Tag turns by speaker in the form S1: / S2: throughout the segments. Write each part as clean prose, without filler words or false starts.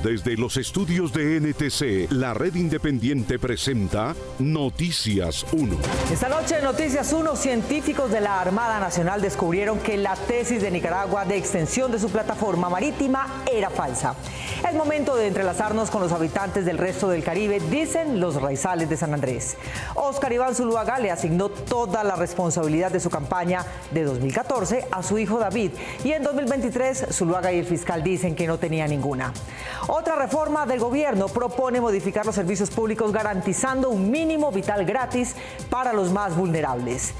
S1: Desde los estudios de NTC, la red independiente presenta Noticias 1.
S2: Esta noche en Noticias 1, científicos de la Armada Nacional descubrieron que la tesis de Nicaragua de extensión de su plataforma marítima era falsa. Es momento de entrelazarnos con los habitantes del resto del Caribe, dicen los raizales de San Andrés. Óscar Iván Zuluaga le asignó toda la responsabilidad de su campaña de 2014 a su hijo David, y en 2023 Zuluaga y el fiscal dicen que no tenía ninguna. Otra reforma del gobierno propone modificar los servicios públicos garantizando un mínimo vital gratis para los más vulnerables.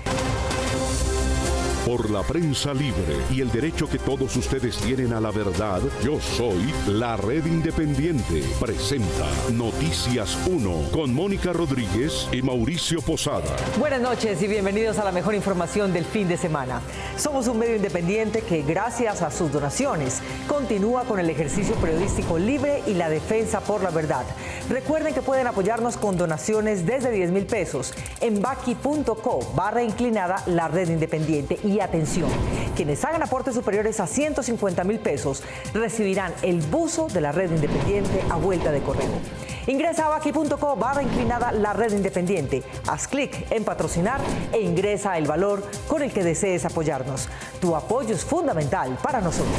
S1: Por la prensa libre y el derecho que todos ustedes tienen a la verdad, Yo Soy la Red Independiente presenta Noticias 1 con Mónica Rodríguez y Mauricio Posada.
S2: Buenas noches y bienvenidos a la mejor información del fin de semana. Somos un medio independiente que, gracias a sus donaciones, continúa con el ejercicio periodístico libre y la defensa por la verdad. Recuerden que pueden apoyarnos con donaciones desde 10,000 pesos en baki.co/inclinada la Red Independiente. Y atención, quienes hagan aportes superiores a 150,000 pesos recibirán el buzo de la Red Independiente a vuelta de correo. Ingresa a baki.co/inclinada la Red Independiente, haz clic en patrocinar e ingresa el valor con el que desees apoyarnos. Tu apoyo es fundamental para nosotros.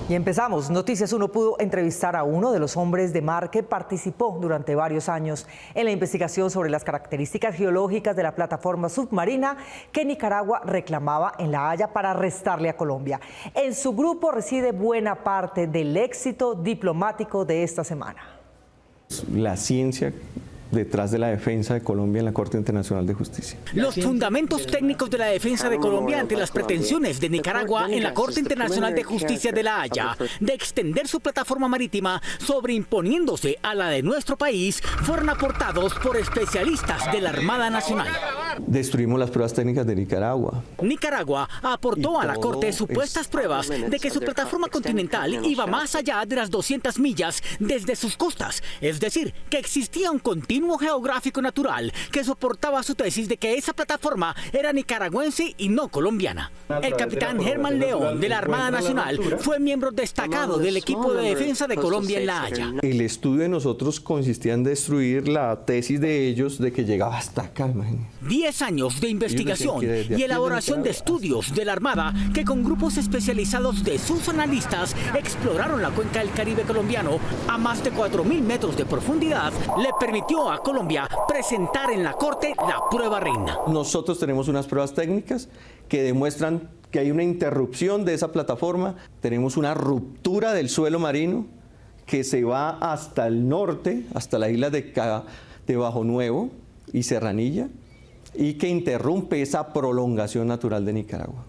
S2: Y empezamos. Noticias 1 pudo entrevistar a uno de los hombres de mar que participó durante varios años en la investigación sobre las características geológicas de la plataforma submarina que Nicaragua reclamaba en La Haya para restarle a Colombia. En su grupo reside buena parte del éxito diplomático de esta semana.
S3: La ciencia detrás de la defensa de Colombia en la Corte Internacional de Justicia.
S4: Los fundamentos técnicos de la defensa de Colombia ante las pretensiones de Nicaragua en la Corte Internacional de Justicia de La Haya de extender su plataforma marítima sobreimponiéndose a la de nuestro país fueron aportados por especialistas de la Armada Nacional.
S3: Destruimos las pruebas técnicas de Nicaragua.
S4: Nicaragua aportó a la Corte supuestas pruebas de que su plataforma continental iba más allá de las 200 millas desde sus costas, es decir, que existía un continuo geográfico natural que soportaba su tesis de que esa plataforma era nicaragüense y no colombiana. El capitán Germán León de la Armada Nacional fue miembro destacado del equipo de defensa de Colombia en La Haya.
S3: El estudio de nosotros consistía en destruir la tesis de ellos de que llegaba hasta acá, imagínense.
S4: 10 años de investigación y elaboración de estudios de la Armada que con grupos especializados de sus analistas exploraron la cuenca del Caribe colombiano a más de 4,000 metros de profundidad le permitió a Colombia presentar en la Corte la prueba reina.
S3: Nosotros tenemos unas pruebas técnicas que demuestran que hay una interrupción de esa plataforma, tenemos una ruptura del suelo marino que se va hasta el norte, hasta las islas de Bajo Nuevo y Serranilla, y que interrumpe esa prolongación natural de Nicaragua.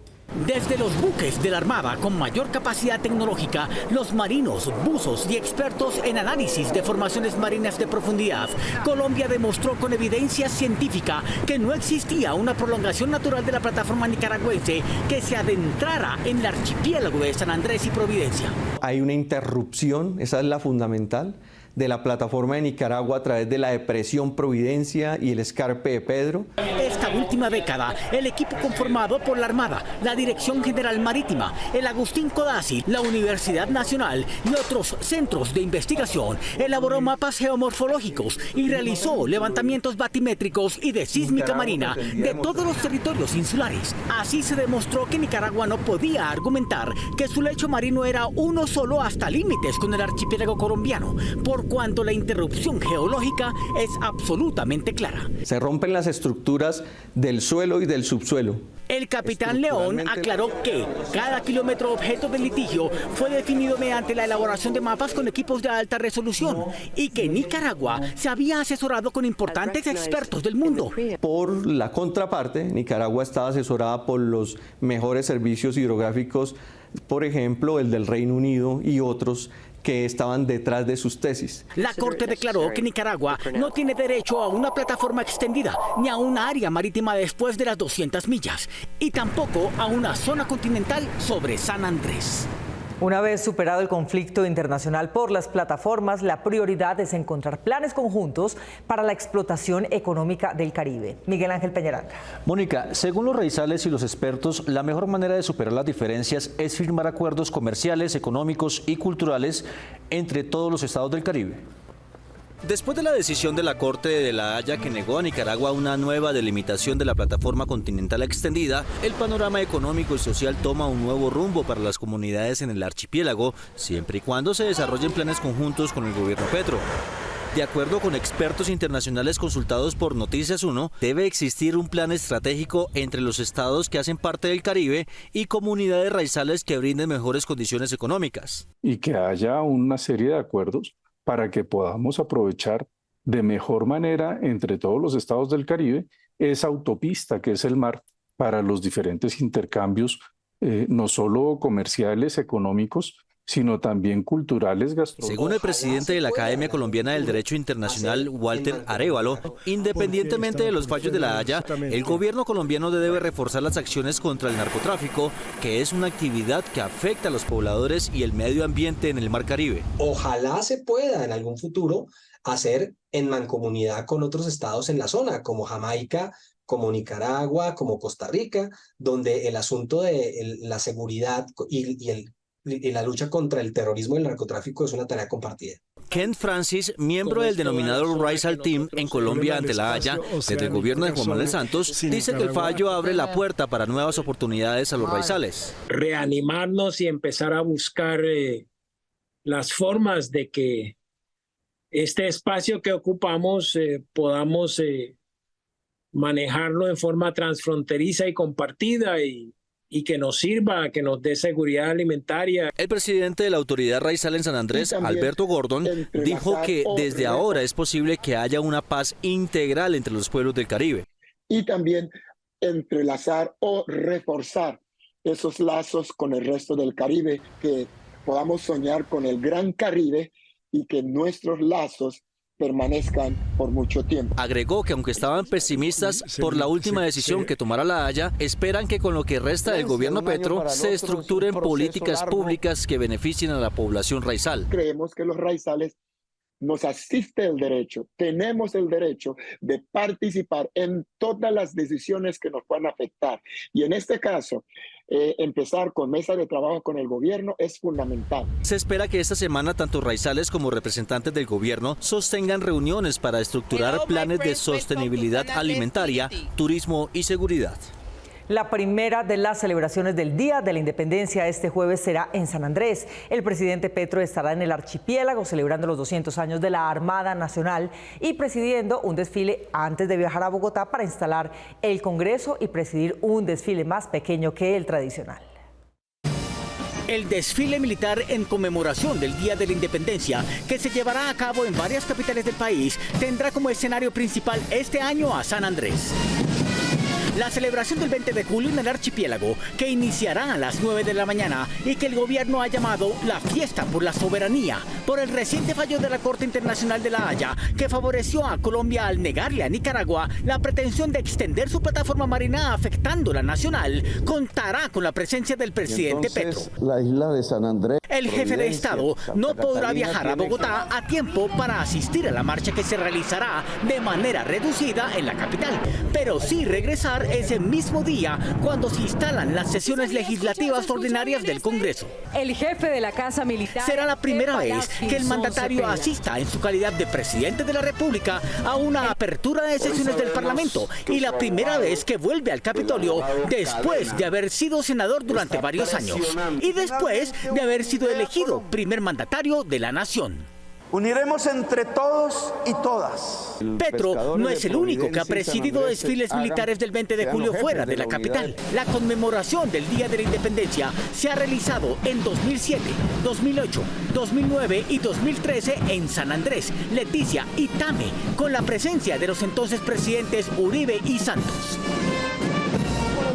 S4: Desde los buques de la Armada con mayor capacidad tecnológica, los marinos, buzos y expertos en análisis de formaciones marinas de profundidad, Colombia demostró con evidencia científica que no existía una prolongación natural de la plataforma nicaragüense que se adentrara en el archipiélago de San Andrés y Providencia.
S3: Hay una interrupción, esa es la fundamental, de la plataforma de Nicaragua a través de la depresión Providencia y el escarpe de Pedro.
S4: Esta última década, el equipo conformado por la Armada, la Dirección General Marítima, el Agustín Codazzi, la Universidad Nacional y otros centros de investigación elaboró mapas geomorfológicos y realizó levantamientos batimétricos y de sísmica marina de todos los territorios insulares. Así se demostró que Nicaragua no podía argumentar que su lecho marino era uno solo hasta límites con el archipiélago colombiano, por cuanto la interrupción geológica es absolutamente clara.
S3: Se rompen las estructuras del suelo y del subsuelo.
S4: El capitán León aclaró que cada kilómetro objeto de litigio fue definido mediante la elaboración de mapas con equipos de alta resolución y que Nicaragua se había asesorado con importantes expertos del mundo.
S3: Por la contraparte, Nicaragua estaba asesorada por los mejores servicios hidrográficos, por ejemplo, el del Reino Unido y otros que estaban detrás de sus tesis.
S4: La Corte declaró que Nicaragua no tiene derecho a una plataforma extendida ni a un área marítima después de las 200 millas y tampoco a una zona continental sobre San Andrés.
S2: Una vez superado el conflicto internacional por las plataformas, la prioridad es encontrar planes conjuntos para la explotación económica del Caribe. Miguel Ángel Peñaranda.
S5: Mónica, según los raizales y los expertos, la mejor manera de superar las diferencias es firmar acuerdos comerciales, económicos y culturales entre todos los estados del Caribe.
S6: Después de la decisión de la Corte de La Haya que negó a Nicaragua una nueva delimitación de la plataforma continental extendida, el panorama económico y social toma un nuevo rumbo para las comunidades en el archipiélago, siempre y cuando se desarrollen planes conjuntos con el gobierno Petro. De acuerdo con expertos internacionales consultados por Noticias 1, debe existir un plan estratégico entre los estados que hacen parte del Caribe y comunidades raizales que brinden mejores condiciones económicas.
S7: Y que haya una serie de acuerdos para que podamos aprovechar de mejor manera entre todos los estados del Caribe esa autopista que es el mar para los diferentes intercambios, no solo comerciales, económicos, sino también culturales, gastronómicos.
S6: Según el presidente de la Academia Colombiana del Derecho Internacional, Walter Arévalo, independientemente de los fallos de La Haya, el gobierno colombiano debe reforzar las acciones contra el narcotráfico, que es una actividad que afecta a los pobladores y el medio ambiente en el Mar Caribe.
S8: Ojalá se pueda en algún futuro hacer en mancomunidad con otros estados en la zona, como Jamaica, como Nicaragua, como Costa Rica, donde el asunto de la seguridad y la lucha contra el terrorismo y el narcotráfico es una tarea compartida.
S6: Ken Francis, miembro del denominado Raizal Team en Colombia ante La Haya, desde el gobierno de Juan Manuel Santos, dice que el fallo abre la puerta para nuevas oportunidades a los raizales.
S9: Reanimarnos y empezar a buscar las formas de que este espacio que ocupamos podamos manejarlo en forma transfronteriza y compartida y que nos sirva, que nos dé seguridad alimentaria.
S6: El presidente de la autoridad raizal en San Andrés, Alberto Gordon, dijo que desde ahora es posible que haya una paz integral entre los pueblos del Caribe.
S10: Y también entrelazar o reforzar esos lazos con el resto del Caribe, que podamos soñar con el Gran Caribe y que nuestros lazos permanezcan por mucho tiempo.
S6: Agregó que aunque estaban pesimistas por la última decisión que tomara La Haya, esperan que con lo que resta del gobierno Petro se estructuren políticas públicas que beneficien a la población raizal.
S10: Creemos que los raizales nos asiste el derecho, tenemos el derecho de participar en todas las decisiones que nos puedan afectar. Y en este caso, empezar con mesa de trabajo con el gobierno es fundamental.
S6: Se espera que esta semana tanto raizales como representantes del gobierno sostengan reuniones para estructurar planes de sostenibilidad alimentaria, turismo y seguridad.
S2: La primera de las celebraciones del Día de la Independencia este jueves será en San Andrés. El presidente Petro estará en el archipiélago celebrando los 200 años de la Armada Nacional y presidiendo un desfile antes de viajar a Bogotá para instalar el Congreso y presidir un desfile más pequeño que el tradicional.
S4: El desfile militar en conmemoración del Día de la Independencia, que se llevará a cabo en varias capitales del país, tendrá como escenario principal este año a San Andrés. La celebración del 20 de julio en el archipiélago, que iniciará a las 9 de la mañana y que el gobierno ha llamado la fiesta por la soberanía, por el reciente fallo de la Corte Internacional de La Haya, que favoreció a Colombia al negarle a Nicaragua la pretensión de extender su plataforma marina afectando la nacional, contará con la presencia del presidente Petro.
S11: La isla de San Andrés.
S4: El jefe de Estado no podrá viajar a Bogotá a tiempo para asistir a la marcha que se realizará de manera reducida en la capital, pero sí regresar ese mismo día cuando se instalan las sesiones legislativas ordinarias del Congreso.
S12: El jefe de la Casa Militar
S4: será la primera vez que el mandatario asista en su calidad de presidente de la República a una apertura de sesiones del Parlamento y la primera vez que vuelve al Capitolio después de haber sido senador durante varios años y después de haber sido elegido primer mandatario de la nación.
S13: Uniremos entre todos y todas.
S4: Petro no es el único que ha presidido desfiles militares del 20 de julio fuera de la capital. La conmemoración del Día de la Independencia se ha realizado en 2007, 2008, 2009 y 2013 en San Andrés, Leticia y Tame, con la presencia de los entonces presidentes Uribe y Santos.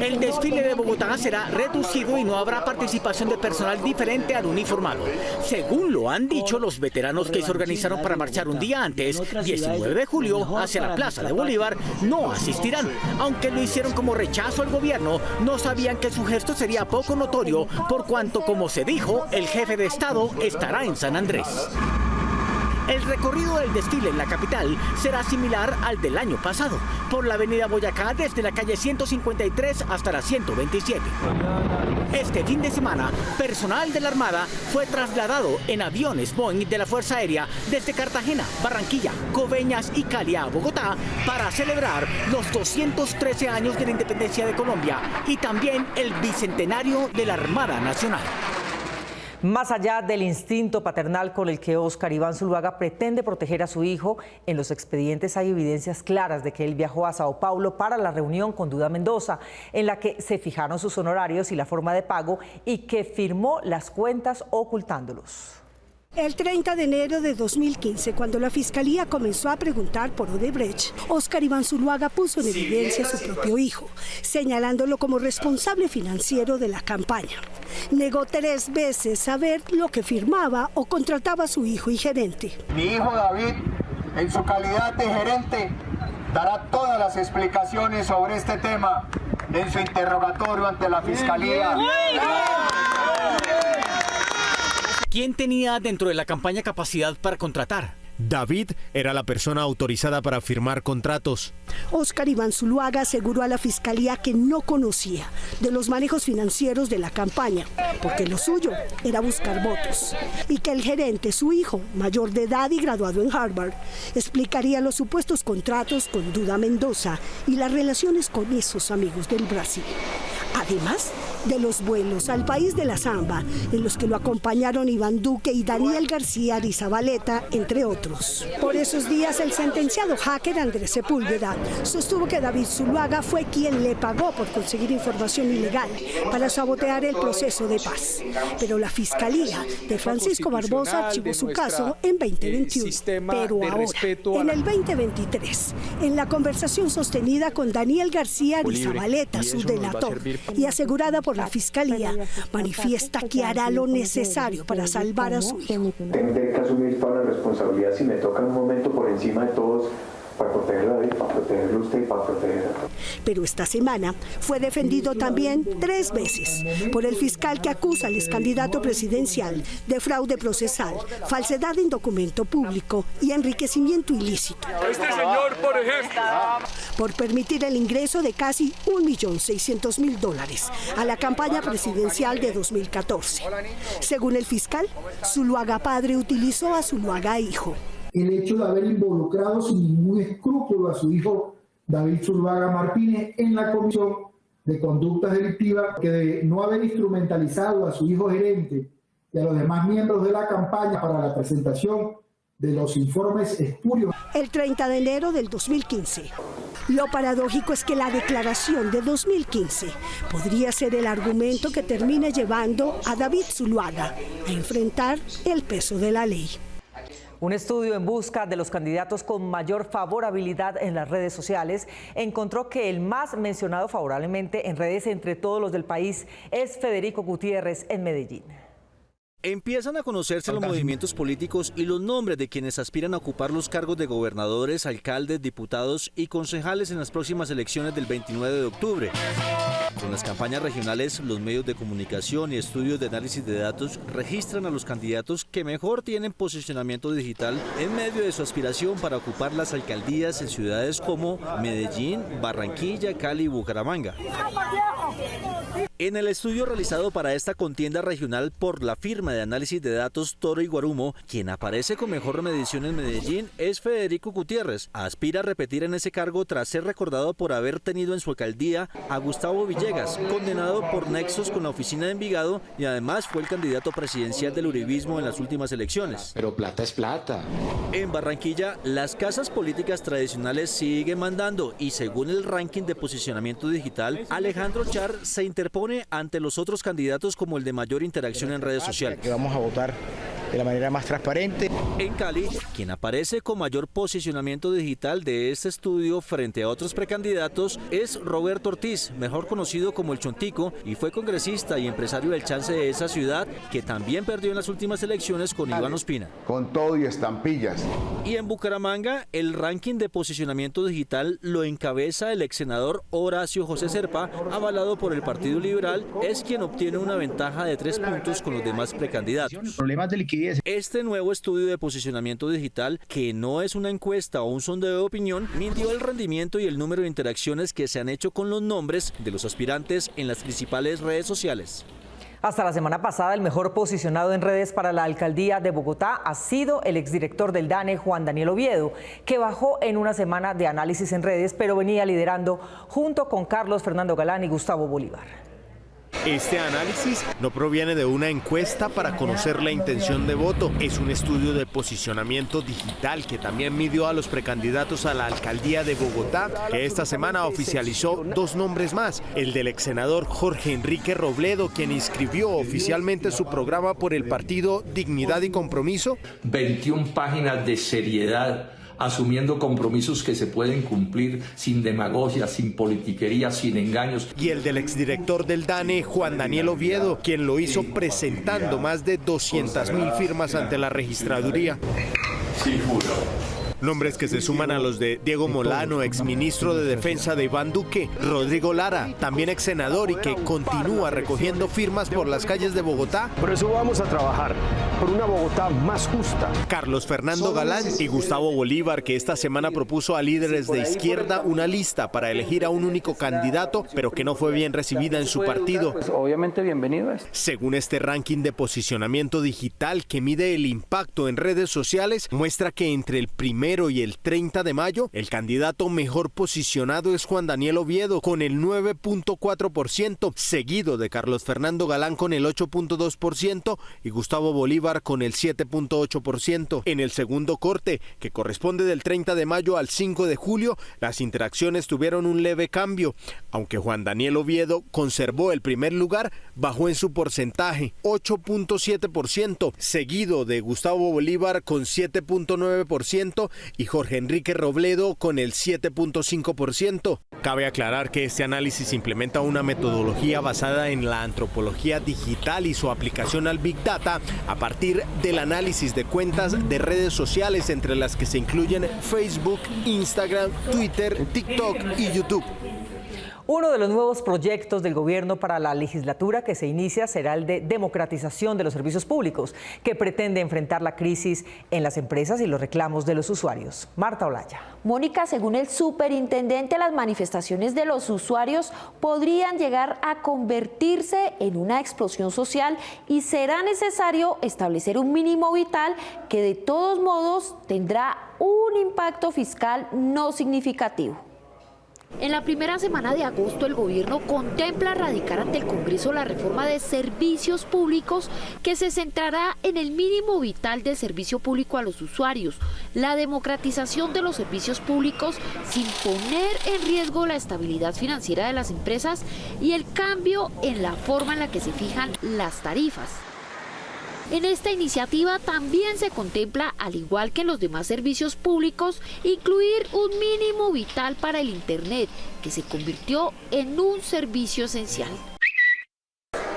S4: El desfile de Bogotá será reducido y no habrá participación de personal diferente al uniformado. Según lo han dicho los veteranos que se organizaron para marchar un día antes, 19 de julio, hacia la Plaza de Bolívar, no asistirán. Aunque lo hicieron como rechazo al gobierno, no sabían que su gesto sería poco notorio, por cuanto, como se dijo, el jefe de Estado estará en San Andrés. El recorrido del desfile en la capital será similar al del año pasado, por la avenida Boyacá desde la calle 153 hasta la 127. Este fin de semana, personal de la Armada fue trasladado en aviones Boeing de la Fuerza Aérea desde Cartagena, Barranquilla, Coveñas y Cali a Bogotá para celebrar los 213 años de la independencia de Colombia y también el bicentenario de la Armada Nacional.
S2: Más allá del instinto paternal con el que Óscar Iván Zuluaga pretende proteger a su hijo, en los expedientes hay evidencias claras de que él viajó a Sao Paulo para la reunión con Duda Mendoza, en la que se fijaron sus honorarios y la forma de pago y que firmó las cuentas ocultándolos.
S11: El 30 de enero de 2015, cuando la Fiscalía comenzó a preguntar por Odebrecht, Óscar Iván Zuluaga puso en evidencia a su propio hijo, señalándolo como responsable financiero de la campaña. Negó 3 veces saber lo que firmaba o contrataba a su hijo y gerente.
S13: Mi hijo David, en su calidad de gerente, dará todas las explicaciones sobre este tema en su interrogatorio ante la Fiscalía.
S4: ¿Quién tenía dentro de la campaña capacidad para contratar?
S14: David era la persona autorizada para firmar contratos.
S11: Óscar Iván Zuluaga aseguró a la Fiscalía que no conocía de los manejos financieros de la campaña, porque lo suyo era buscar votos, y que el gerente, su hijo, mayor de edad y graduado en Harvard, explicaría los supuestos contratos con Duda Mendoza y las relaciones con esos amigos del Brasil. Además de los vuelos al país de la samba, en los que lo acompañaron Iván Duque y Daniel García Arizabaleta, entre otros. Por esos días, el sentenciado hacker Andrés Sepúlveda sostuvo que David Zuluaga fue quien le pagó por conseguir información ilegal para sabotear el proceso de paz. Pero la Fiscalía de Francisco Barbosa archivó su caso en 2021. Pero ahora, en el 2023, en la conversación sostenida con Daniel García Arizabaleta, su delator, y asegurada por la Fiscalía, manifiesta que hará lo necesario para salvar a su hijo.
S15: Tendré que asumir toda la responsabilidad si me toca en un momento por encima de todos, para protegerla a él, para protegerlo a usted y para protegerla.
S11: Pero esta semana fue defendido también 3 veces por el fiscal que acusa al excandidato presidencial de fraude procesal, falsedad en documento público y enriquecimiento ilícito.
S16: Este señor, por ejemplo,
S11: por permitir el ingreso de casi $1.600.000 a la campaña presidencial de 2014. Según el fiscal, Zuluaga padre utilizó a Zuluaga hijo.
S17: El hecho de haber involucrado sin ningún escrúpulo a su hijo David Zuluaga Martínez en la comisión de conductas delictivas, que de no haber instrumentalizado a su hijo gerente y a los demás miembros de la campaña para la presentación de los informes espurios.
S11: El 30 de enero del 2015. Lo paradójico es que la declaración de 2015 podría ser el argumento que termine llevando a David Zuluaga a enfrentar el peso de la ley.
S2: Un estudio en busca de los candidatos con mayor favorabilidad en las redes sociales encontró que el más mencionado favorablemente en redes entre todos los del país es Federico Gutiérrez en Medellín.
S6: Empiezan a conocerse los movimientos políticos y los nombres de quienes aspiran a ocupar los cargos de gobernadores, alcaldes, diputados y concejales en las próximas elecciones del 29 de octubre. Con las campañas regionales, los medios de comunicación y estudios de análisis de datos registran a los candidatos que mejor tienen posicionamiento digital en medio de su aspiración para ocupar las alcaldías en ciudades como Medellín, Barranquilla, Cali y Bucaramanga. En el estudio realizado para esta contienda regional por la firma de análisis de datos Toro y Guarumo, quien aparece con mejor medición en Medellín es Federico Gutiérrez. Aspira a repetir en ese cargo tras ser recordado por haber tenido en su alcaldía a Gustavo Villegas, condenado por nexos con la oficina de Envigado, y además fue el candidato presidencial del uribismo en las últimas elecciones.
S18: Pero plata es plata.
S6: En Barranquilla, las casas políticas tradicionales siguen mandando y según el ranking de posicionamiento digital, Alejandro Char se interpone ante los otros candidatos como el de mayor interacción en redes sociales.
S18: Que vamos a votar de la manera más transparente.
S6: En Cali, quien aparece con mayor posicionamiento digital de este estudio frente a otros precandidatos es Roberto Ortiz, mejor conocido como El Chontico, y fue congresista y empresario del Chance de esa ciudad, que también perdió en las últimas elecciones con Iván Ospina.
S19: Con todo y estampillas.
S6: Y en Bucaramanga, el ranking de posicionamiento digital lo encabeza el ex senador Horacio José Serpa, avalado por el Partido Liberal, es quien obtiene una ventaja de 3 puntos con los demás precandidatos.
S18: Problemas de liquidez.
S6: Este nuevo estudio de posicionamiento digital, que no es una encuesta o un sondeo de opinión, midió el rendimiento y el número de interacciones que se han hecho con los nombres de los aspirantes en las principales redes sociales.
S2: Hasta la semana pasada, el mejor posicionado en redes para la alcaldía de Bogotá ha sido el exdirector del DANE, Juan Daniel Oviedo, que bajó en una semana de análisis en redes, pero venía liderando junto con Carlos Fernando Galán y Gustavo Bolívar.
S14: Este análisis no proviene de una encuesta para conocer la intención de voto. Es un estudio de posicionamiento digital que también midió a los precandidatos a la alcaldía de Bogotá, que esta semana oficializó 2 nombres más. El del ex senador Jorge Enrique Robledo, quien inscribió oficialmente su programa por el partido Dignidad y Compromiso.
S20: 21 páginas de seriedad, asumiendo compromisos que se pueden cumplir sin demagogia, sin politiquería, sin engaños.
S14: Y el del exdirector del DANE, Juan Daniel Oviedo, quien lo hizo presentando más de 200.000 firmas ante la registraduría.
S20: Sí, juro.
S14: Nombres que se suman a los de Diego Molano, exministro de Defensa de Iván Duque, Rodrigo Lara, también ex senador y que continúa recogiendo firmas por las calles de Bogotá.
S21: Por eso vamos a trabajar por una Bogotá más justa.
S14: Carlos Fernando Galán y Gustavo Bolívar, que esta semana propuso a líderes de izquierda una lista para elegir a un único candidato, pero que no fue bien recibida en su partido.
S21: Pues obviamente bienvenido es.
S14: Según este ranking de posicionamiento digital que mide el impacto en redes sociales, muestra que entre el 1 y el 30 de mayo, el candidato mejor posicionado es Juan Daniel Oviedo con el 9.4%, seguido de Carlos Fernando Galán con el 8.2% y Gustavo Bolívar con el 7.8%. En el segundo corte, que corresponde del 30 de mayo al 5 de julio, las interacciones tuvieron un leve cambio. Aunque Juan Daniel Oviedo conservó el primer lugar, bajó en su porcentaje, 8.7%, seguido de Gustavo Bolívar con 7.9% y Jorge Enrique Robledo con el 7.5%. Cabe aclarar que este análisis implementa una metodología basada en la antropología digital y su aplicación al Big Data a partir del análisis de cuentas de redes sociales, entre las que se incluyen Facebook, Instagram, Twitter, TikTok y YouTube.
S2: Uno de los nuevos proyectos del gobierno para la legislatura que se inicia será el de democratización de los servicios públicos, que pretende enfrentar la crisis en las empresas y los reclamos de los usuarios. Marta Olaya.
S22: Mónica, según el superintendente, las manifestaciones de los usuarios podrían llegar a convertirse en una explosión social y será necesario establecer un mínimo vital que de todos modos tendrá un impacto fiscal no significativo. En la primera semana de agosto, el gobierno contempla radicar ante el Congreso la reforma de servicios públicos que se centrará en el mínimo vital del servicio público a los usuarios, la democratización de los servicios públicos sin poner en riesgo la estabilidad financiera de las empresas y el cambio en la forma en la que se fijan las tarifas. En esta iniciativa también se contempla, al igual que en los demás servicios públicos, incluir un mínimo vital para el Internet, que se convirtió en un servicio esencial.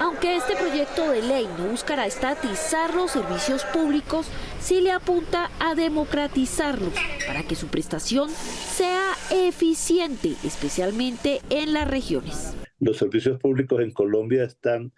S22: Aunque este proyecto de ley no buscará estatizar los servicios públicos, sí le apunta a democratizarlos para que su prestación sea eficiente, especialmente en las regiones.
S23: Los servicios públicos en Colombia están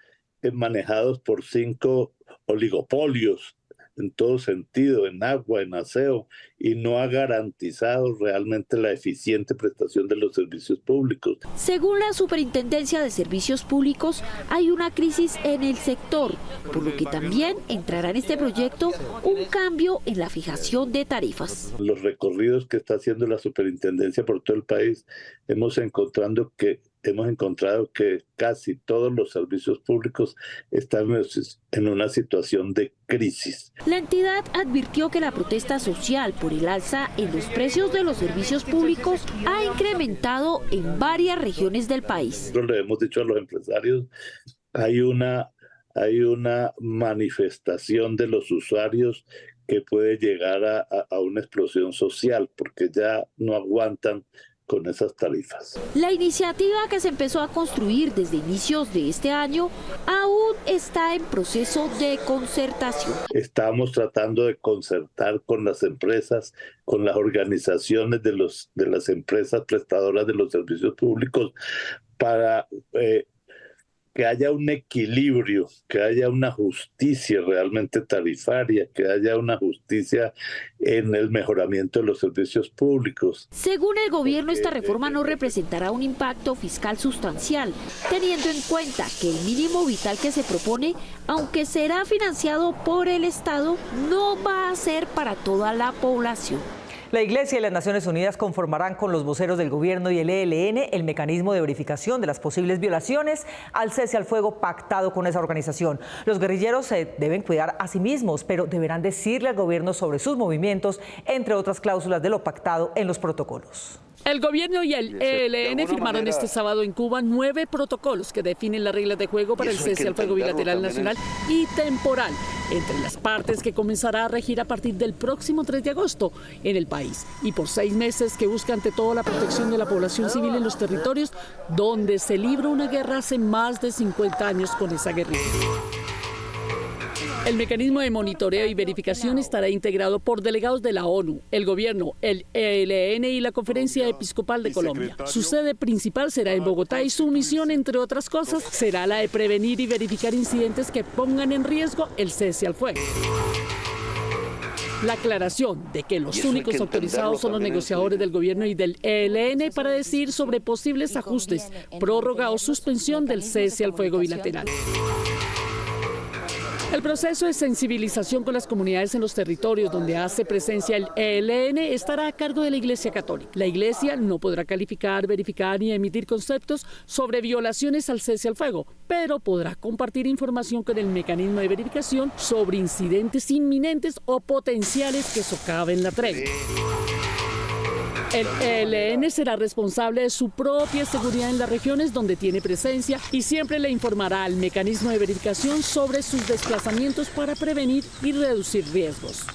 S23: manejados por 5 oligopolios en todo sentido, en agua, en aseo, y no ha garantizado realmente la eficiente prestación de los servicios públicos.
S22: Según la Superintendencia de Servicios Públicos, hay una crisis en el sector, por lo que también entrará en este proyecto un cambio en la fijación de tarifas.
S23: Los recorridos que está haciendo la Superintendencia por todo el país, hemos encontrado que casi todos los servicios públicos están en una situación de crisis.
S22: La entidad advirtió que la protesta social por el alza en los precios de los servicios públicos ha incrementado en varias regiones del país.
S23: Nosotros le hemos dicho a los empresarios, hay una hay una manifestación de los usuarios que puede llegar a una explosión social, porque ya no aguantan con esas tarifas.
S22: La iniciativa, que se empezó a construir desde inicios de este año, aún está en proceso de concertación.
S23: Estamos tratando de concertar con las empresas, con las organizaciones de las empresas prestadoras de los servicios públicos para que haya un equilibrio, que haya una justicia realmente tarifaria, que haya una justicia en el mejoramiento de los servicios públicos.
S22: Según el gobierno, esta reforma no representará un impacto fiscal sustancial, teniendo en cuenta que el mínimo vital que se propone, aunque será financiado por el Estado, no va a ser para toda la población.
S2: La Iglesia y las Naciones Unidas conformarán con los voceros del gobierno y el ELN el mecanismo de verificación de las posibles violaciones al cese al fuego pactado con esa organización. Los guerrilleros se deben cuidar a sí mismos, pero deberán decirle al gobierno sobre sus movimientos, entre otras cláusulas de lo pactado en los protocolos.
S1: El gobierno y el ELN firmaron este sábado en Cuba 9 protocolos que definen las reglas de juego para el cese al fuego bilateral nacional y temporal entre las partes, que comenzará a regir a partir del próximo 3 de agosto en el país, y por 6 meses, que busca ante todo la protección de la población civil en los territorios donde se libra una guerra hace más de 50 años con esa guerrilla. El mecanismo de monitoreo y verificación estará integrado por delegados de la ONU, el gobierno, el ELN y la Conferencia Episcopal de Colombia. Su sede principal será en Bogotá y su misión, entre otras cosas, será la de prevenir y verificar incidentes que pongan en riesgo el cese al fuego. La aclaración de que los únicos autorizados son los negociadores del gobierno y del ELN para decidir sobre posibles ajustes, prórroga o suspensión del cese al fuego bilateral. El proceso de sensibilización con las comunidades en los territorios donde hace presencia el ELN estará a cargo de la Iglesia Católica. La Iglesia no podrá calificar, verificar ni emitir conceptos sobre violaciones al cese al fuego, pero podrá compartir información con el mecanismo de verificación sobre incidentes inminentes o potenciales que socaven la tregua. El ELN será responsable de su propia seguridad en las regiones donde tiene presencia y siempre le informará al mecanismo de verificación sobre sus desplazamientos para prevenir y reducir riesgos.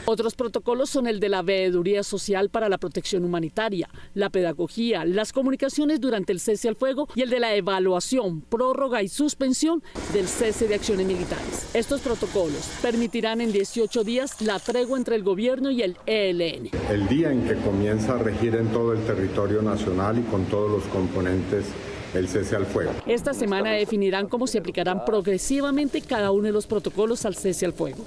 S1: Otros protocolos son el de la veeduría social para la protección humanitaria, la pedagogía, las comunicaciones durante el cese al fuego y el de la evaluación, prórroga y suspensión del cese de acciones militares. Estos protocolos permitirán en 18 días la tregua entre el gobierno y el ELN.
S3: El día en que comienza a regir en todo el territorio nacional y con todos los componentes el cese al fuego.
S1: Esta semana definirán cómo se aplicarán progresivamente cada uno de los protocolos al cese al fuego.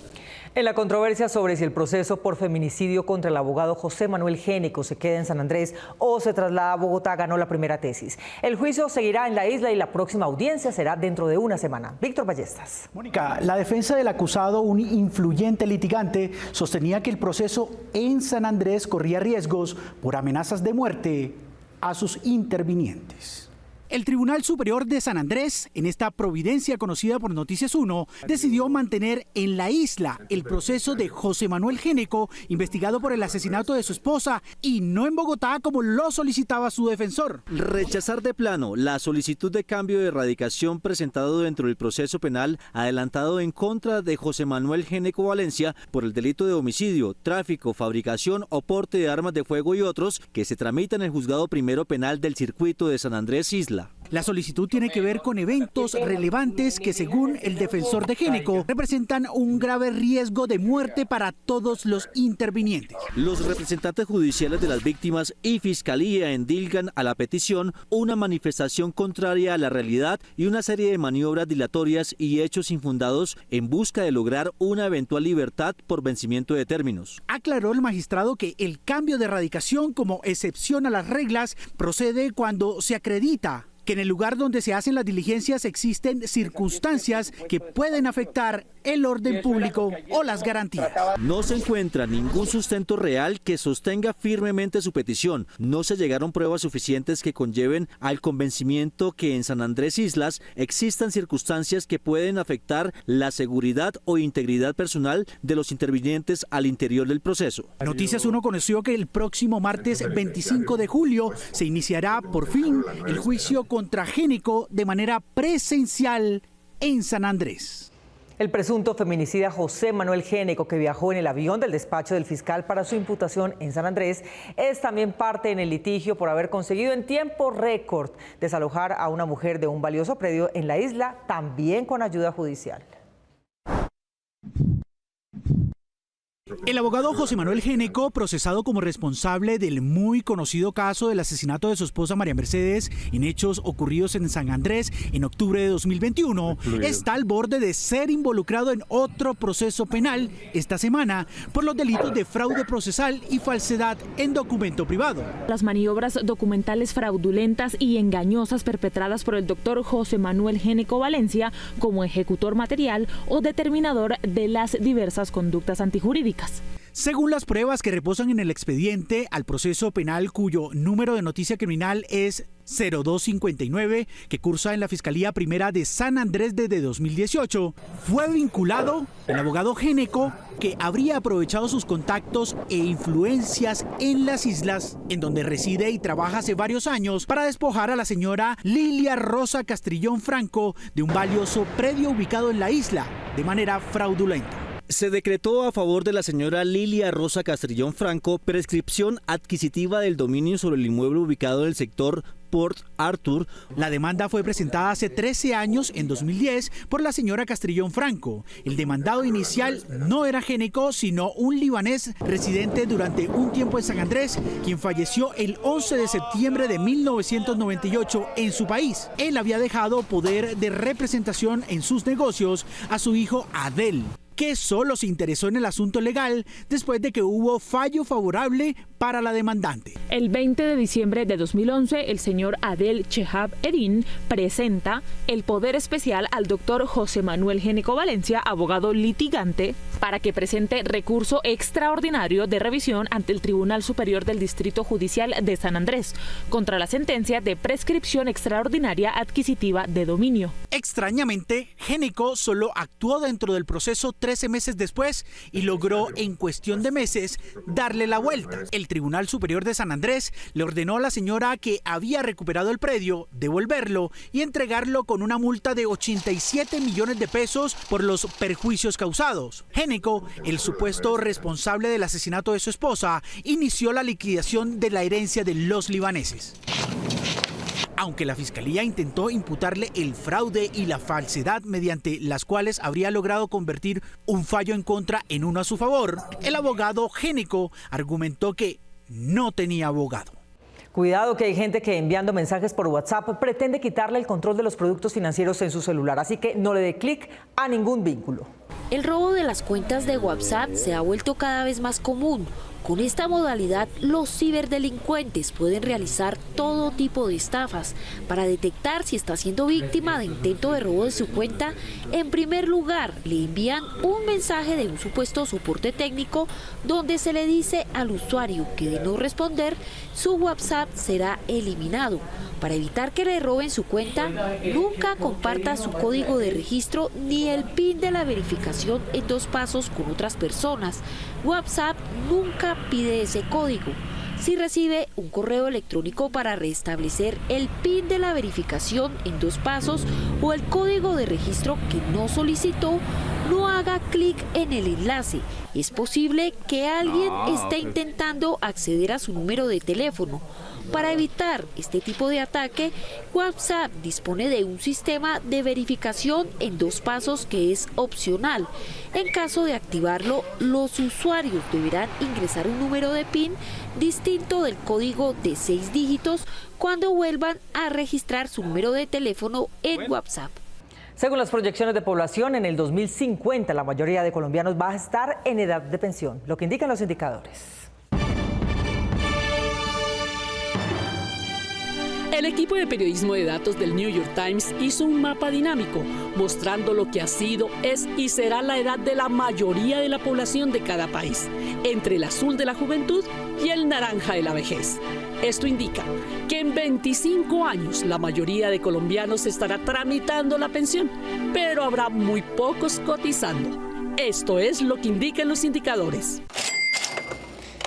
S2: En la controversia sobre si el proceso por feminicidio contra el abogado José Manuel Génico se queda en San Andrés o se traslada a Bogotá, ganó la primera tesis. El juicio seguirá en la isla y la próxima audiencia será dentro de una semana. Víctor Ballestas.
S5: Mónica, la defensa del acusado, un influyente litigante, sostenía que el proceso en San Andrés corría riesgos por amenazas de muerte a sus intervinientes. El Tribunal Superior de San Andrés, en esta providencia conocida por Noticias 1, decidió mantener en la isla el proceso de José Manuel Génico, investigado por el asesinato de su esposa, y no en Bogotá como lo solicitaba su defensor.
S6: Rechazar de plano la solicitud de cambio de erradicación presentado dentro del proceso penal adelantado en contra de José Manuel Génico Valencia por el delito de homicidio, tráfico, fabricación o porte de armas de fuego y otros, que se tramita en el Juzgado Primero Penal del Circuito de San Andrés Isla.
S5: La solicitud tiene que ver con eventos relevantes que, según el defensor de Génico, representan un grave riesgo de muerte para todos los intervinientes.
S6: Los representantes judiciales de las víctimas y Fiscalía endilgan a la petición una manifestación contraria a la realidad y una serie de maniobras dilatorias y hechos infundados en busca de lograr una eventual libertad por vencimiento de términos.
S5: Aclaró el magistrado que el cambio de erradicación como excepción a las reglas procede cuando se acredita que en el lugar donde se hacen las diligencias existen circunstancias que pueden afectar el orden público o las garantías.
S6: No se encuentra ningún sustento real que sostenga firmemente su petición. No se llegaron pruebas suficientes que conlleven al convencimiento que en San Andrés Islas existan circunstancias que pueden afectar la seguridad o integridad personal de los intervinientes al interior del proceso.
S5: Noticias 1 conoció que el próximo martes 25 de julio se iniciará por fin el juicio contra Génico de manera presencial en San Andrés.
S2: El presunto feminicida José Manuel Géneco, que viajó en el avión del despacho del fiscal para su imputación en San Andrés, es también parte en el litigio por haber conseguido en tiempo récord desalojar a una mujer de un valioso predio en la isla, también con ayuda judicial.
S5: El abogado José Manuel Géneco, procesado como responsable del muy conocido caso del asesinato de su esposa María Mercedes en hechos ocurridos en San Andrés en octubre de 2021, está al borde de ser involucrado en otro proceso penal esta semana por los delitos de fraude procesal y falsedad en documento privado.
S7: Las maniobras documentales fraudulentas y engañosas perpetradas por el doctor José Manuel Géneco Valencia como ejecutor material o determinador de las diversas conductas antijurídicas.
S5: Según las pruebas que reposan en el expediente al proceso penal, cuyo número de noticia criminal es 0259, que cursa en la Fiscalía Primera de San Andrés desde 2018, fue vinculado el abogado Géneco, que habría aprovechado sus contactos e influencias en las islas, en donde reside y trabaja hace varios años, para despojar a la señora Lilia Rosa Castrillón Franco de un valioso predio ubicado en la isla de manera fraudulenta.
S6: Se decretó a favor de la señora Lilia Rosa Castrillón Franco prescripción adquisitiva del dominio sobre el inmueble ubicado en el sector Port Arthur.
S5: La demanda fue presentada hace 13 años, en 2010, por la señora Castrillón Franco. El demandado inicial no era Géneco, sino un libanés residente durante un tiempo en San Andrés, quien falleció el 11 de septiembre de 1998 en su país. Él había dejado poder de representación en sus negocios a su hijo Adel, que solo se interesó en el asunto legal después de que hubo fallo favorable para la demandante.
S7: El 20 de diciembre de 2011, el señor Adel Chehab Erin presenta el poder especial al doctor José Manuel Géneco Valencia, abogado litigante, para que presente recurso extraordinario de revisión ante el Tribunal Superior del Distrito Judicial de San Andrés contra la sentencia de prescripción extraordinaria adquisitiva de dominio.
S5: Extrañamente, Géneco solo actuó dentro del proceso 13 meses después y logró en cuestión de meses darle la vuelta. El Tribunal Superior de San Andrés le ordenó a la señora que había recuperado el predio devolverlo y entregarlo con una multa de 87 millones de pesos por los perjuicios causados. Géneco, el supuesto responsable del asesinato de su esposa, inició la liquidación de la herencia de los libaneses. Aunque la Fiscalía intentó imputarle el fraude y la falsedad mediante las cuales habría logrado convertir un fallo en contra en uno a su favor, el abogado Géneco argumentó que no tenía abogado.
S2: Cuidado, que hay gente que enviando mensajes por WhatsApp pretende quitarle el control de los productos financieros en su celular, así que no le dé clic a ningún vínculo.
S22: El robo de las cuentas de WhatsApp se ha vuelto cada vez más común. Con esta modalidad, los ciberdelincuentes pueden realizar todo tipo de estafas. Para detectar si está siendo víctima de intento de robo de su cuenta, en primer lugar, le envían un mensaje de un supuesto soporte técnico donde se le dice al usuario que de no responder, su WhatsApp será eliminado. Para evitar que le roben su cuenta, nunca comparta su código de registro ni el PIN de la verificación en 2 pasos con otras personas. WhatsApp nunca pide ese código. Si recibe un correo electrónico para restablecer el PIN de la verificación en 2 pasos o el código de registro que no solicitó, no haga clic en el enlace. Es posible que alguien esté intentando acceder a su número de teléfono. Para evitar este tipo de ataque, WhatsApp dispone de un sistema de verificación en 2 pasos que es opcional. En caso de activarlo, los usuarios deberán ingresar un número de PIN distinto del código de 6 dígitos cuando vuelvan a registrar su número de teléfono en WhatsApp.
S2: Según las proyecciones de población, en el 2050 la mayoría de colombianos va a estar en edad de pensión, lo que indican los indicadores.
S1: El equipo de periodismo de datos del New York Times hizo un mapa dinámico mostrando lo que ha sido, es y será la edad de la mayoría de la población de cada país, entre el azul de la juventud y el naranja de la vejez. Esto indica que en 25 años la mayoría de colombianos estará tramitando la pensión, pero habrá muy pocos cotizando. Esto es lo que indican los indicadores.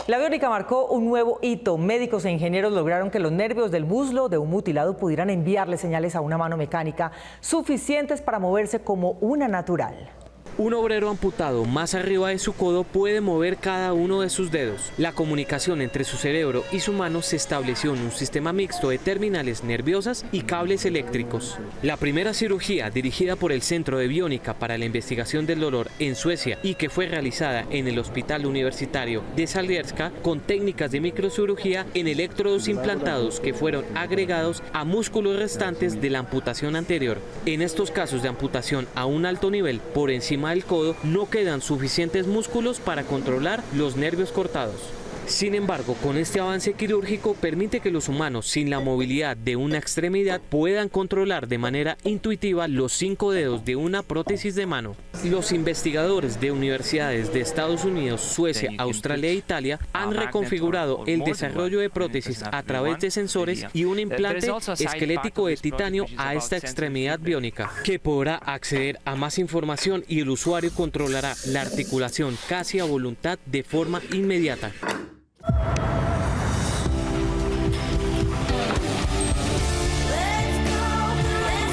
S2: La biónica marcó un nuevo hito. Médicos e ingenieros lograron que los nervios del muslo de un mutilado pudieran enviarle señales a una mano mecánica suficientes para moverse como una natural.
S8: Un obrero amputado más arriba de su codo puede mover cada uno de sus dedos. La comunicación entre su cerebro y su mano se estableció en un sistema mixto de terminales nerviosas y cables eléctricos. La primera cirugía dirigida por el Centro de Biónica para la Investigación del Dolor en Suecia y que fue realizada en el Hospital Universitario de Salierska con técnicas de microcirugía en electrodos implantados que fueron agregados a músculos restantes de la amputación anterior. En estos casos de amputación a un alto nivel por encima del codo no quedan suficientes músculos para controlar los nervios cortados. Sin embargo, con este avance quirúrgico permite que los humanos sin la movilidad de una extremidad puedan controlar de manera intuitiva los 5 dedos de una prótesis de mano. Los investigadores de universidades de Estados Unidos, Suecia, Australia e Italia han reconfigurado el desarrollo de prótesis a través de sensores y un implante esquelético de titanio a esta extremidad biónica, que podrá acceder a más información y el usuario controlará la articulación casi a voluntad de forma inmediata.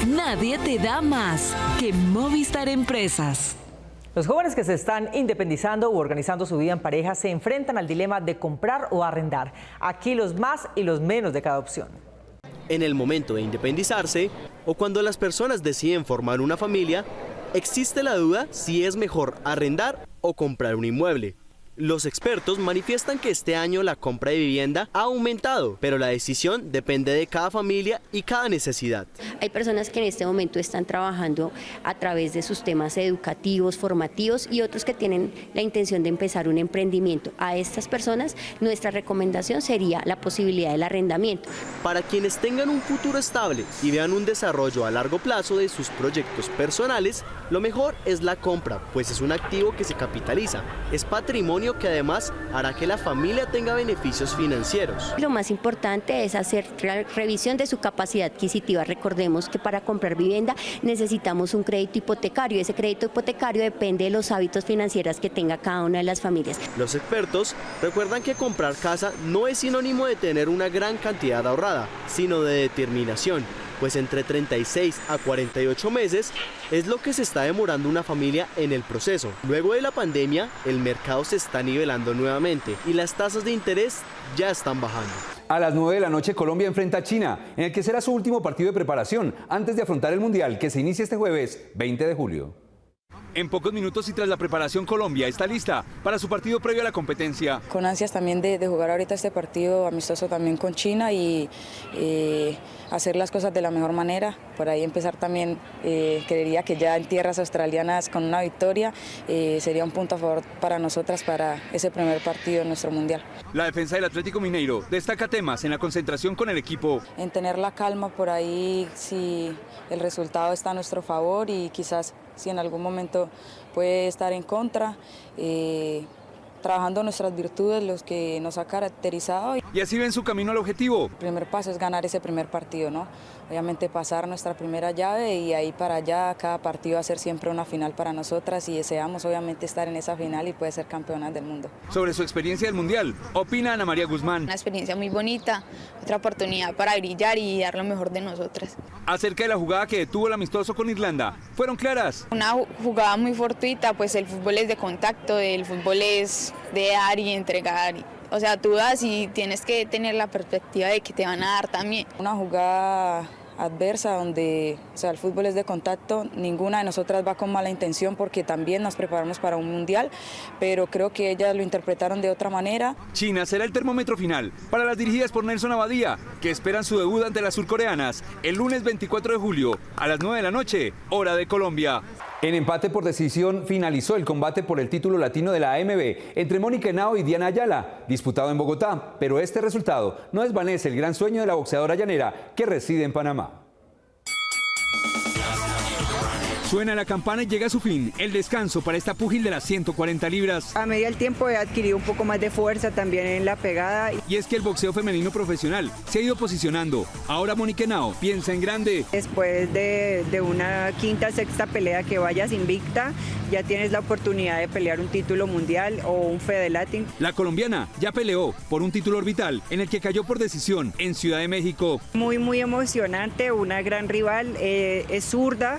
S9: Nadie te da más que Movistar Empresas.
S2: Los jóvenes que se están independizando u organizando su vida en pareja se enfrentan al dilema de comprar o arrendar. Aquí los más y los menos de cada opción.
S10: En el momento de independizarse o cuando las personas deciden formar una familia, existe la duda si es mejor arrendar o comprar un inmueble. Los expertos manifiestan que este año la compra de vivienda ha aumentado, pero la decisión depende de cada familia y cada necesidad.
S24: Hay personas que en este momento están trabajando a través de sus temas educativos, formativos y otros que tienen la intención de empezar un emprendimiento. A estas personas nuestra recomendación sería la posibilidad del arrendamiento.
S10: Para quienes tengan un futuro estable y vean un desarrollo a largo plazo de sus proyectos personales, lo mejor es la compra, pues es un activo que se capitaliza, es patrimonio que además hará que la familia tenga beneficios financieros.
S24: Lo más importante es hacer revisión de su capacidad adquisitiva. Recordemos que para comprar vivienda necesitamos un crédito hipotecario. Ese crédito hipotecario depende de los hábitos financieros que tenga cada una de las familias.
S10: Los expertos recuerdan que comprar casa no es sinónimo de tener una gran cantidad ahorrada, sino de determinación, pues entre 36 a 48 meses es lo que se está demorando una familia en el proceso. Luego de la pandemia, el mercado se está nivelando nuevamente y las tasas de interés ya están bajando.
S25: A las 9 de la noche Colombia enfrenta a China, en el que será su último partido de preparación antes de afrontar el Mundial, que se inicia este jueves 20 de julio.
S26: En pocos minutos y tras la preparación, Colombia está lista para su partido previo a la competencia.
S27: Con ansias también de jugar ahorita este partido amistoso también con China y hacer las cosas de la mejor manera. Por ahí empezar también, creería que ya en tierras australianas con una victoria sería un punto a favor para nosotras para ese primer partido en nuestro Mundial.
S26: La defensa del Atlético Mineiro destaca temas en la concentración con el equipo.
S27: En tener la calma por ahí si el resultado está a nuestro favor y quizás si en algún momento puede estar en contra, trabajando nuestras virtudes, los que nos ha caracterizado.
S26: Y así ven su camino al objetivo.
S27: El primer paso es ganar ese primer partido, ¿no? Obviamente pasar nuestra primera llave y ahí para allá cada partido va a ser siempre una final para nosotras y deseamos obviamente estar en esa final y poder ser campeonas del mundo.
S26: Sobre su experiencia del Mundial, opina Ana María Guzmán.
S28: Una experiencia muy bonita, otra oportunidad para brillar y dar lo mejor de nosotras.
S26: Acerca de la jugada que detuvo el amistoso con Irlanda, ¿fueron claras?
S28: Una jugada muy fortuita, pues el fútbol es de contacto, el fútbol es de dar y entregar. O sea, tú das y tienes que tener la perspectiva de que te van a dar también.
S27: Una jugada adversa donde, o sea, el fútbol es de contacto, ninguna de nosotras va con mala intención porque también nos preparamos para un mundial, pero creo que ellas lo interpretaron de otra manera.
S26: China será el termómetro final para las dirigidas por Nelson Abadía, que esperan su debut ante las surcoreanas el lunes 24 de julio a las 9 de la noche, hora de Colombia.
S25: En empate por decisión finalizó el combate por el título latino de la AMB entre Mónica Henao y Diana Ayala, disputado en Bogotá, pero este resultado no desvanece el gran sueño de la boxeadora llanera que reside en Panamá.
S26: Suena la campana y llega a su fin el descanso para esta púgil de las 140 libras.
S4: A medida del tiempo he adquirido un poco más de fuerza también en la pegada.
S26: Y es que el boxeo femenino profesional se ha ido posicionando. Ahora Mónica Henao piensa en grande.
S4: Después de una quinta, sexta pelea que vayas invicta, ya tienes la oportunidad de pelear un título mundial o un Fede Latin.
S26: La colombiana ya peleó por un título orbital en el que cayó por decisión en Ciudad de México.
S4: Muy emocionante, una gran rival, es zurda.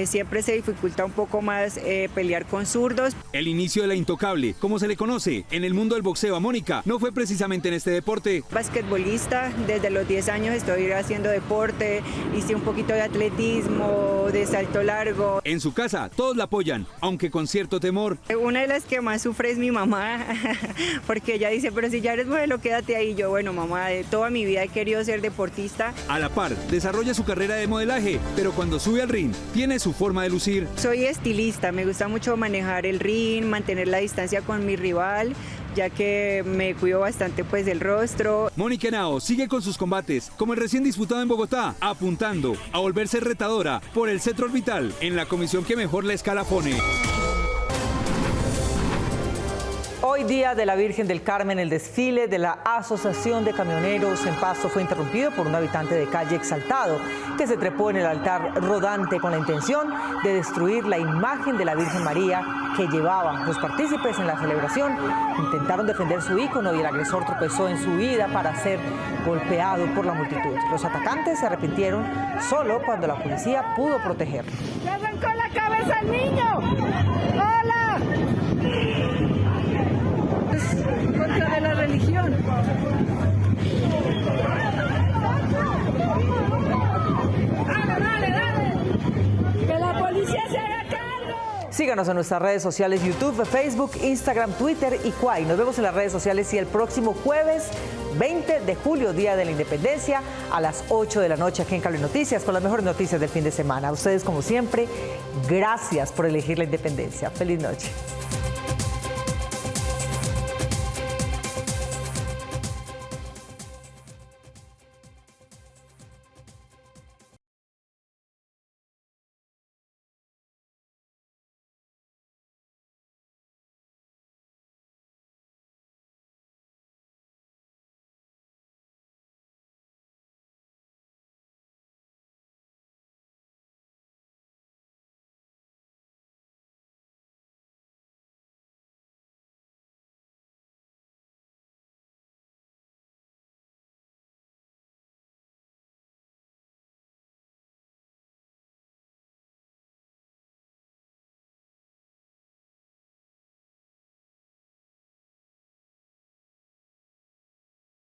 S4: Siempre se dificulta un poco más pelear con zurdos.
S26: El inicio de la intocable, como se le conoce en el mundo del boxeo a Mónica, no fue precisamente en este deporte.
S4: Basquetbolista, desde los 10 años estoy haciendo deporte, hice un poquito de atletismo, de salto largo.
S26: En su casa todos la apoyan, aunque con cierto temor.
S4: Una de las que más sufre es mi mamá, porque ella dice, pero si ya eres modelo, quédate ahí. Yo, bueno, mamá, de toda mi vida he querido ser deportista.
S26: A la par, desarrolla su carrera de modelaje, pero cuando sube al ring, tiene su forma de lucir.
S4: Soy estilista, me gusta mucho manejar el ring, mantener la distancia con mi rival, ya que me cuido bastante pues del rostro.
S26: Mónica Henao sigue con sus combates, como el recién disputado en Bogotá, apuntando a volverse retadora por el cetro orbital en la comisión que mejor la escalafone.
S2: Hoy, día de la Virgen del Carmen, el desfile de la Asociación de Camioneros en Pasto fue interrumpido por un habitante de calle exaltado que se trepó en el altar rodante con la intención de destruir la imagen de la Virgen María que llevaban los partícipes en la celebración. Intentaron defender su ícono y el agresor tropezó en su huida para ser golpeado por la multitud. Los atacantes se arrepintieron solo cuando la policía pudo protegerlo.
S11: ¡Le arrancó la cabeza al niño! ¡Hola! Contra de la religión. Dale. Que la policía se haga cargo.
S2: Síganos en nuestras redes sociales, YouTube, Facebook, Instagram, Twitter y Quai. Nos vemos en las redes sociales y el próximo jueves 20 de julio, Día de la Independencia, a las 8 de la noche aquí en Cable Noticias con las mejores noticias del fin de semana. A ustedes, como siempre, gracias por elegir la independencia. Feliz noche.